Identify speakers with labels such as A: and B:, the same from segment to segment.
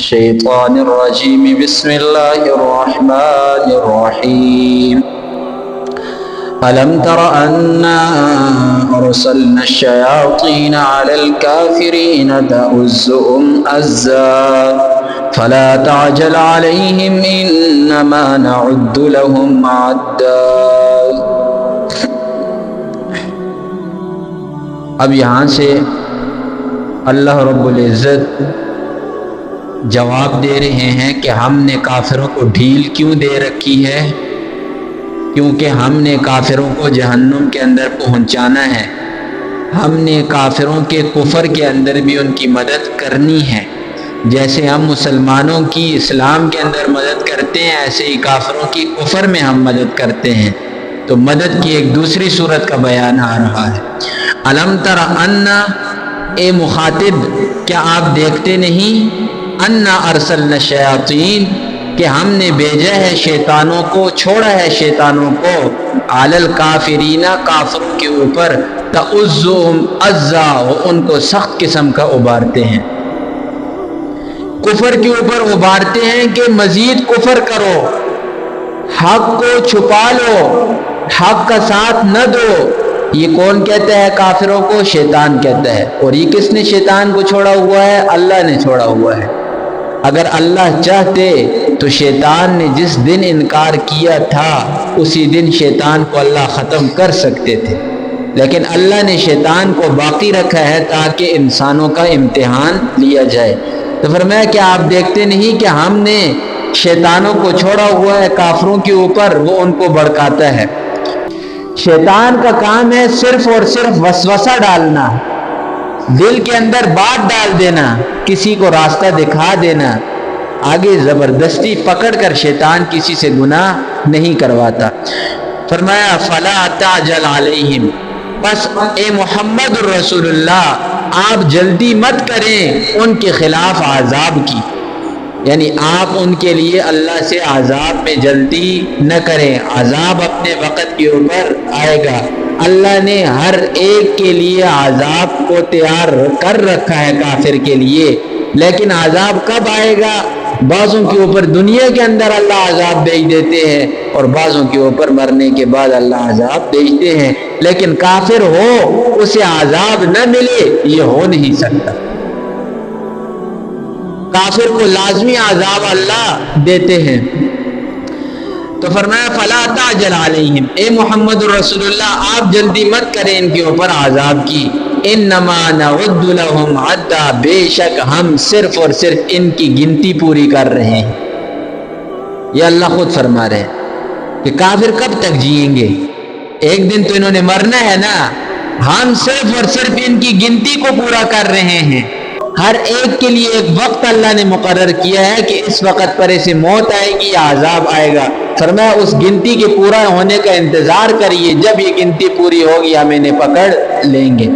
A: الشيطان الرجيم بسم الله الرحمن الرحيم ألم تر أنا أرسلنا الشياطين على الكافرين تؤزهم أزا فلا تعجل عليهم إنما نعد لهم عدا۔ اب یہاں سے اللہ رب العزت جواب دے رہے ہیں کہ ہم نے کافروں کو ڈھیل کیوں دے رکھی ہے، کیونکہ ہم نے کافروں کو جہنم کے اندر پہنچانا ہے، ہم نے کافروں کے کفر کے اندر بھی ان کی مدد کرنی ہے۔ جیسے ہم مسلمانوں کی اسلام کے اندر مدد کرتے ہیں، ایسے ہی کافروں کی کفر میں ہم مدد کرتے ہیں۔ تو مدد کی ایک دوسری صورت کا بیان آ رہا ہے۔ الم تر انا، اے مخاطب کیا آپ دیکھتے نہیں، انا ارسلنا الشیاطین کہ ہم نے بھیجا ہے شیطانوں کو، چھوڑا ہے شیطانوں کو، علی الکافرین کافروں کے اوپر، تؤزهم ازا وہ ان کو سخت قسم کا ابارتے ہیں، کفر کے اوپر ابارتے ہیں کہ مزید کفر کرو، حق کو چھپا لو، حق کا ساتھ نہ دو۔ یہ کون کہتا ہے کافروں کو؟ شیطان کہتا ہے۔ اور یہ کس نے شیطان کو چھوڑا ہوا ہے؟ اللہ نے چھوڑا ہوا ہے۔ اگر اللہ چاہتے تو شیطان نے جس دن انکار کیا تھا اسی دن شیطان کو اللہ ختم کر سکتے تھے، لیکن اللہ نے شیطان کو باقی رکھا ہے تاکہ انسانوں کا امتحان لیا جائے۔ تو فرمایا کہ آپ دیکھتے نہیں کہ ہم نے شیطانوں کو چھوڑا ہوا ہے کافروں کے اوپر، وہ ان کو بھڑکاتا ہے۔ شیطان کا کام ہے صرف اور صرف وسوسہ ڈالنا، دل کے اندر بات ڈال دینا، کسی کو راستہ دکھا دینا، آگے زبردستی پکڑ کر شیطان کسی سے گناہ نہیں کرواتا۔ فرمایا فلا تعجل علیہم، بس اے محمد الرسول اللہ آپ جلدی مت کریں ان کے خلاف عذاب کی، یعنی آپ ان کے لیے اللہ سے عذاب میں جلدی نہ کریں، عذاب اپنے وقت کے اوپر آئے گا۔ اللہ نے ہر ایک کے لیے عذاب کو تیار کر رکھا ہے کافر کے لیے، لیکن عذاب کب آئے گا؟ بعضوں کے اوپر دنیا کے اندر اللہ عذاب بھیج دیتے ہیں اور بعضوں کے اوپر مرنے کے بعد اللہ عذاب بھیجتے ہیں، لیکن کافر ہو اسے عذاب نہ ملے یہ ہو نہیں سکتا۔ کافر کو لازمی عذاب اللہ دیتے ہیں۔ تو فرمایا فلا تعجل علیہم، اے محمد الرسول اللہ آپ جلدی مت کریں ان کے اوپر عذاب کی، انما نعد لهم عدا، بے شک ہم صرف اور صرف ان کی گنتی پوری کر رہے ہیں۔ یہ اللہ خود فرما رہے ہیں کہ کافر کب تک جئیں گے، ایک دن تو انہوں نے مرنا ہے نا، ہم صرف اور صرف ان کی گنتی کو پورا کر رہے ہیں۔ ہر ایک کے لیے ایک وقت اللہ نے مقرر کیا ہے کہ اس وقت پر اسے موت آئے گی یا عذاب آئے گا۔ فرمایا اس گنتی کے پورا ہونے کا انتظار کریے، جب یہ گنتی پوری ہوگی ہم انہیں پکڑ لیں گے۔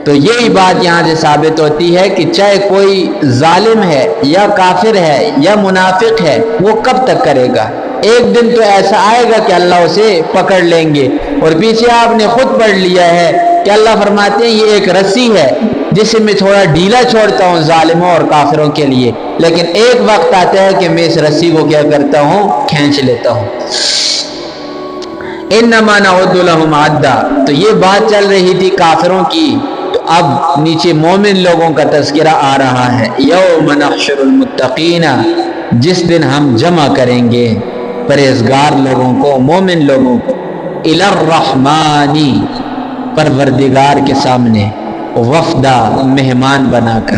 A: تو یہی بات یہاں سے ثابت ہوتی ہے کہ چاہے کوئی ظالم ہے یا کافر ہے یا منافق ہے، وہ کب تک کرے گا؟ ایک دن تو ایسا آئے گا کہ اللہ اسے پکڑ لیں گے۔ اور پیچھے آپ نے خود پڑھ لیا ہے کہ اللہ فرماتے ہیں یہ ایک رسی ہے جسے میں تھوڑا ڈھیلا چھوڑتا ہوں ظالموں اور کافروں کے لیے، لیکن ایک وقت آتا ہے کہ میں اس رسی کو کیا کرتا ہوں؟ کھینچ لیتا ہوں۔ انما نعد لهم عدا، تو یہ بات چل رہی تھی کافروں کی، تو اب نیچے مومن لوگوں کا تذکرہ آ رہا ہے۔ یوم نحشر المتقین، جس دن ہم جمع کریں گے پرہیزگار لوگوں کو، مومن لوگوں کو، الی الرحمن، پروردگار کے سامنے، وفدا، مہمان بنا کر۔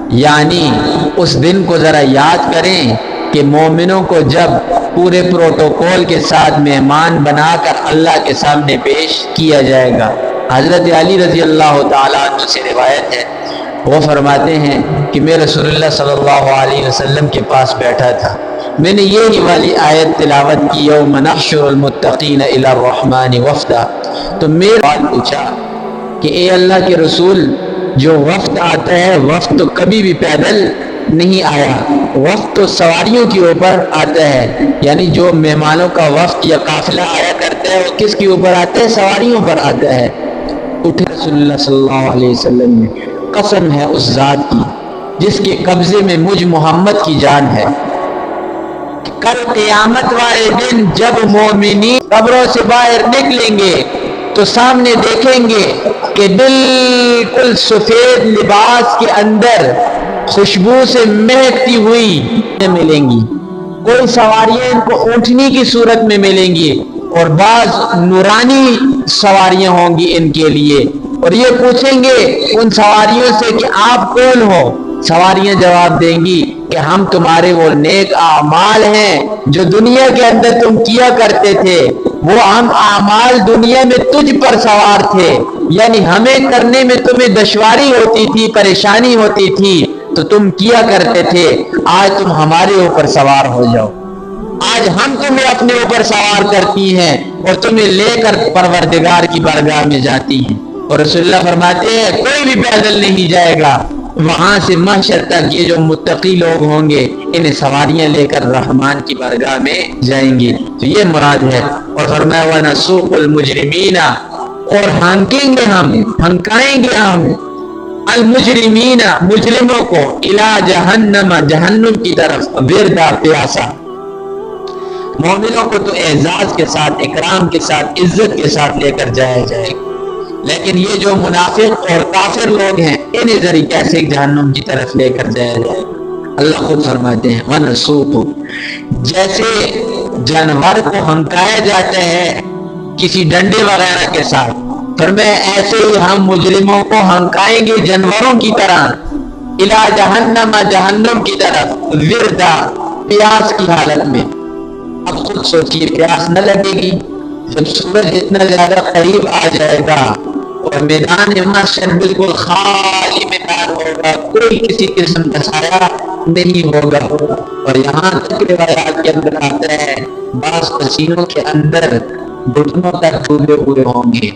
A: یعنی اس دن کو ذرا یاد کریں کہ مومنوں کو جب پورے پروٹوکول کے ساتھ مہمان بنا کر اللہ کے سامنے پیش کیا جائے گا۔ حضرت علی رضی اللہ تعالیٰ عنہ سے روایت ہے، وہ فرماتے ہیں کہ میں رسول اللہ صلی اللہ علیہ وسلم کے پاس بیٹھا تھا، میں نے یہی والی آیت تلاوت کی، یوم نحشر المتقین الی الرحمن وفدا۔ تو میرے بات پوچھا کہ اے اللہ کے رسول، جو وفد آتا ہے وفد تو کبھی بھی پیدل نہیں آیا، وفد تو سواریوں کے اوپر آتا ہے، یعنی جو مہمانوں کا وفد یا قافلہ آیا کرتا ہے وہ کس کے اوپر آتا ہے؟ سواریوں پر آتا ہے۔ اٹھے رسول اللہ صلی اللہ علیہ وسلم نے، قسم ہے اس ذات کی جس کے قبضے میں مجھ محمد کی جان ہے، کل قیامت والے دن جب مومنین قبروں سے باہر نکلیں گے تو سامنے دیکھیں گے کہ بالکل سفید لباس کے اندر خوشبو سے مہکتی ہوئی ملیں گی، کوئی سواریاں ان کو اونٹنی کی صورت میں ملیں گی اور بعض نورانی سواریاں ہوں گی ان کے لیے، اور یہ پوچھیں گے ان سواریوں سے کہ آپ کون ہو؟ سواریاں جواب دیں گی کہ ہم تمہارے وہ نیک اعمال ہیں جو دنیا کے اندر تم کیا کرتے تھے، وہ ہم اعمال دنیا میں تجھ پر سوار تھے، یعنی ہمیں کرنے میں تمہیں دشواری ہوتی تھی، پریشانی ہوتی تھی تو تم کیا کرتے تھے، آج تم ہمارے اوپر سوار ہو جاؤ، آج ہم تمہیں اپنے اوپر سوار کرتی ہیں اور تمہیں لے کر پروردگار کی بارگاہ میں جاتی ہیں۔ اور رسول اللہ فرماتے ہیں کوئی بھی پیدل نہیں جائے گا، وہاں سے محشر تک یہ جو متقی لوگ ہوں گے انہیں سواریاں لے کر رحمان کی بارگاہ میں جائیں گے، تو یہ مراد ہے۔ اور فرمایا وَنَسُوقُ الْمُجْرِمِينَ، اور ہنکیں گے ہم، ہنکائیں گے ہم المجرمین مجرموں کو الی جہنم جہنم کی طرف وردا پیاسا۔ مومنوں کو تو اعزاز کے ساتھ، اکرام کے ساتھ، عزت کے ساتھ لے کر جایا جائے گا، لیکن یہ جو منافق اور کافر لوگ ہیں انہیں ذری کیسے جہنم کی طرف لے کر جایا جائے گا؟ اللہ خود فرماتے ہیں وَنَسُوقُ، جیسے جانور کو ہنکایا جاتا ہے کسی ڈنڈے وغیرہ کے ساتھ، فرمایا ایسے ہی ہم مجرموں کو ہنکائیں گے جانوروں کی طرح الی جہنم جہنم کی طرف وردا پیاس کی حالت میں۔ اب خود سوچیے پیاس نہ لگے گی جب سورج اتنا زیادہ قریب آ جائے گا اور میدان محشر بالکل خالی میدان ہوگا، کوئی کسی قسم کا سایہ نہیں ہوگا، اور یہاں تک روایات کے اندر آتا ہے بعض پسینوں کے اندر گھٹنوں تک ڈوبے ہوئے ہوں گے،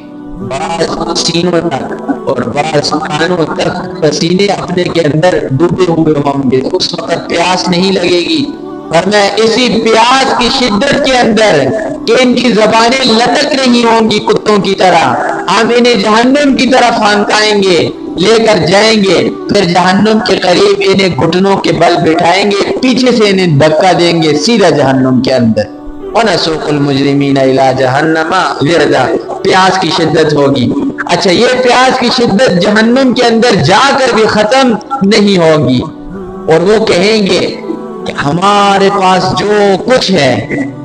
A: بعض سینوں تک اور بعض کانوں تک پسینے اپنے کے اندر ڈوبے ہوئے ہوں گے، تو اس وقت پیاس نہیں لگے گی۔ ورنہ اسی پیاس کی شدت کے اندر کہ ان کی زبانیں لٹک رہی ہوں گی کتوں کی طرح، ہم انہیں جہنم کی طرف ہنکائیں گے، لے کر جائیں گے، پھر جہنم کے قریب انہیں گھٹنوں کے بل بٹھائیں گے، پیچھے سے انہیں دھکا دیں گے سیدھا جہنم کے اندر۔ وَنَسُوقُ الْمُجْرِمِينَ إِلَى جَهَنَّمَ وِرْدًا، پیاس کی شدت ہوگی۔ اچھا یہ پیاس کی شدت جہنم کے اندر جا کر بھی ختم نہیں ہوگی، اور وہ کہیں گے کہ ہمارے پاس جو کچھ ہے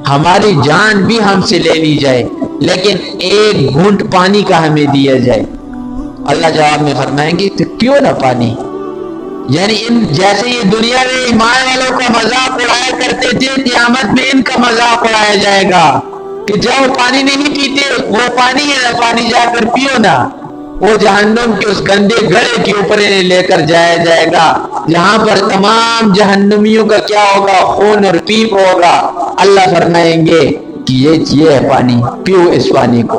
A: ہماری جان بھی ہم سے لے لی جائے لیکن ایک گھونٹ پانی کا ہمیں دیا جائے۔ اللہ جواب میں فرمائیں گے تو کیوں نہ پانی، یعنی ان جیسے یہ دنیا میں ایمان والوں کا مذاق اڑایا کرتے تھے، قیامت میں ان کا مذاق اڑایا جائے گا کہ جاؤ پانی نہیں پیتے، وہ پانی ہے نا، پانی جا کر پیو نا۔ وہ جہنم کے اس گندے گڑھے کے اوپر انہیں لے کر جایا جائے گا جہاں پر تمام جہنمیوں کا کیا ہوگا، خون اور پیپ ہوگا۔ اللہ فرمائیں گے کہ یہ ہے پانی، پیو اس پانی کو۔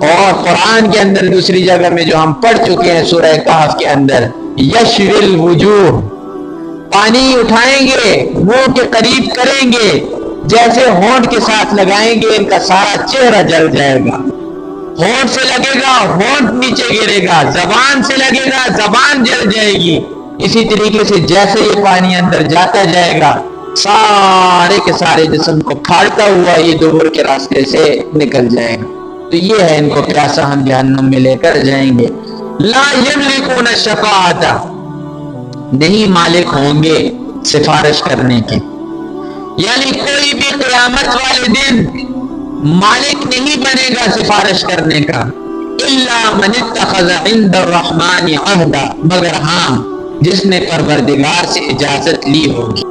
A: اور قرآن کے اندر دوسری جگہ میں جو ہم پڑھ چکے ہیں سورہ کہف کے اندر، یشوی الوجوہ، پانی اٹھائیں گے منہ کے قریب کریں گے، جیسے ہونٹ کے ساتھ لگائیں گے ان کا سارا چہرہ جل جائے گا، ہونٹ سے لگے گا ہونٹ نیچے گرے گا، زبان سے لگے گا زبان جل جائے گی۔ اسی طریقے سے جیسے یہ پانی اندر جاتا جائے گا سارے کے سارے جسم کو پھاڑتا ہوا یہ دبر کے راستے سے نکل جائے گا۔ تو یہ ہے ان کو پیاسا ہم جہنم میں لے کر جائیں گے۔ لا یملکون الشفاعۃ، نہیں مالک ہوں گے سفارش کرنے کے، یعنی کوئی بھی قیامت والے دن مالک نہیں بنے گا سفارش کرنے کا، الا من اتخذ عند الرحمن عہدا، مگر ہاں جس نے پروردگار سے اجازت لی ہوگی۔